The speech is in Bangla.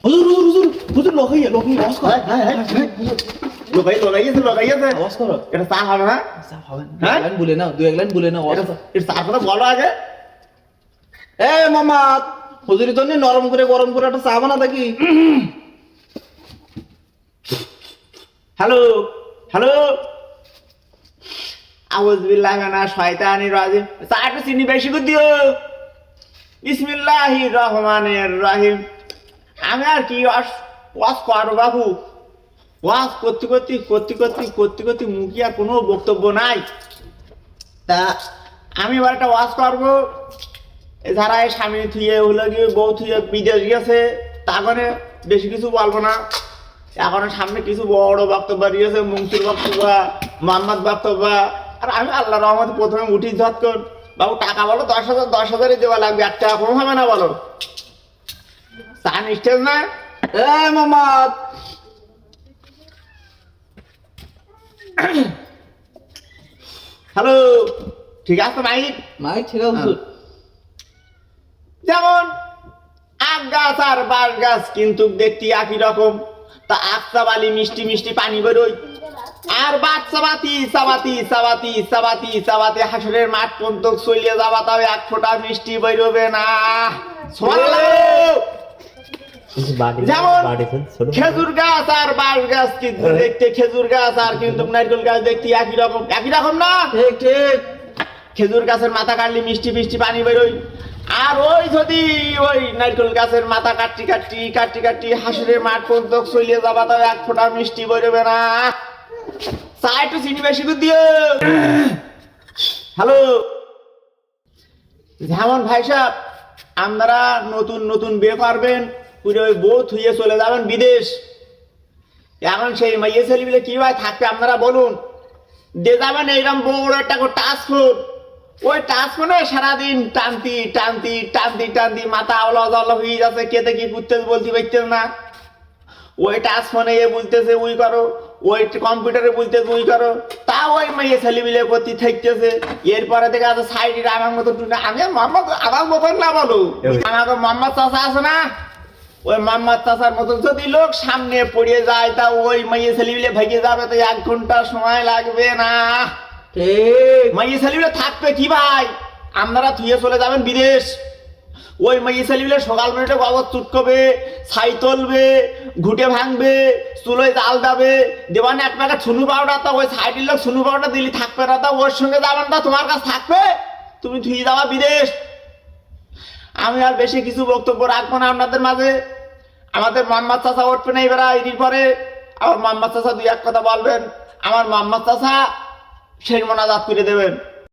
হুজুর হুজুর হুজুর হুজুর লগাইয়া আওয়াজ করো। লাগাইছে আওয়াজ করো। এটা চা হবে না চা খাবেন? হ্যাঁ? এক লাইন বলে নাও, 2-1 লাইন বলে নাও, আওয়াজ করো। এটা চার কথা বলো আগে। এ মামা, হুজুরি তো নরম করে গরম করে একটা চা বানা দেখি। হ্যালো হ্যালো, আউযুবিল্লাহি মিনাশ শাইতানির রাজিম। চা একটু চিনি বেশি করে দিও। বিসমিল্লাহির রহমানির রহিম। আমি আর কি ওয়াজ করবো বাবু, ওয়াজ করতে মুখে আর কোনো বক্তব্য নাই। তা আমি এবার একটা ওয়াজ করবো। যারা এই স্বামী থুয়ে হলো গিয়ে বউ থুয়ে বিদেশ গেছে, তাগনে বেশি কিছু বলবো না। এখন সামনে কিছু বড় বক্তব্য দিয়েছে, মুংসুর বক্তব্য, মোহাম্মদ বক্তব্য। আর আমি আল্লাহ রহমতে প্রথমে উঠি ঝটকন, বাবু টাকা বলো 10,000 দেওয়া লাগবে, 1 টাকা কম হবে না বলো। চান স্টেজ না? এ মামা, হ্যালো, ঠিক আছে মাইক? মাইক ঠিক আছে হুজুর। যেমন আখ গাছ আর বাঁশ গাছ কিন্তু দেখতে একই রকম। তা আখ চাবালি মিষ্টি মিষ্টি পানি বেরোয়, আর বাদ চাবাতি হাসরের মাঠ পর্যন্ত চলিয়ে যাবা, তাও 1 ফোঁটা মিষ্টি বেরোবে না। যেমন খেজুর গাছ আর বাঁশ গাছ কিন্তু দেখতে, খেজুর গাছ আর কিন্তু নারকেল গাছ দেখতে একই রকম না? ঠিক ঠিক। খেজুর গাছের মাথা কাটলে মিষ্টি মিষ্টি পানি বেরোয়, আর ওই যদি ওই নারকেল গাছের মাথা কাটটি হাসুরের মাঠ পর্যন্ত চলিয়ে যাবা, তাও 1 ফোঁটা মিষ্টি বেরোবে না। চা একটু চিনি বেশি করে দিও। হ্যালো, যেমন ভাই সাহেব, আপনারা নতুন নতুন বিয়ে করবেন, পুরো ওই বউ থুয়ে চলে যাবেন বিদেশ। এখন সেই মাইয়ে ছেলেগুলো কিভাবে থাকবে আপনারা বলুন? দিয়ে যাবেন এইরকম বড় একটা টাচফোন, ওই টাচফোনে সারাদিন টানতি মাথা আওলা হয়ে যাচ্ছে, কেতে কি করতে বলতে পারতেন না। ওই টাচফোনে এ বলতেছে উই করো, ওই কম্পিউটারে বলতেছে উই করো, তা ওই মেয়ে ছেলেমিলে করতে থাকতেছে। এরপরে দেখা যাচ্ছে সাইডে আমার মতো আমি আমার মতন না বলো, আমাকে মোহাম্মদ চাচা আছে না, ওই মোহাম্মদ চাচার মতো যদি লোক সামনে পড়ে যায়, তা ওই মেয়ে ছেলেমিলে ভেঙে যাবে, তো 1 ঘন্টা সময় লাগবে না। ঠিক। মেয়ে ছেলেমিলে থাকবে কি ভাই? আপনারা থুয়ে চলে যাবেন বিদেশ। ওই মেয়ে ছেলেমিলে সকাল বেরোতে গোবর চুটকবে, ছাই তুলবে, ঘুটে ভাঙবে, চুলোয় জাল দেবে, দেবানে 1 প্যাকেট ছুনু পাউডার, তা ওই সাইডের লোক ছুনু পাউডার দিলি থাকবে না, তা ওর সঙ্গে যাবেন, তা তোমার কাছে থাকবে, তুমি থুয়ে যাওয়া বিদেশ। আমি আর বেশি কিছু বক্তব্য রাখবো না আপনাদের মাঝে। আমাদের মোহাম্মদ চাচা উঠবে না এবার, এর পরে আমার মোহাম্মদ চাচা 2-1 কথা বলবেন। আমার মোহাম্মদ চাচা সেই মোনাজাত করে দেবেন।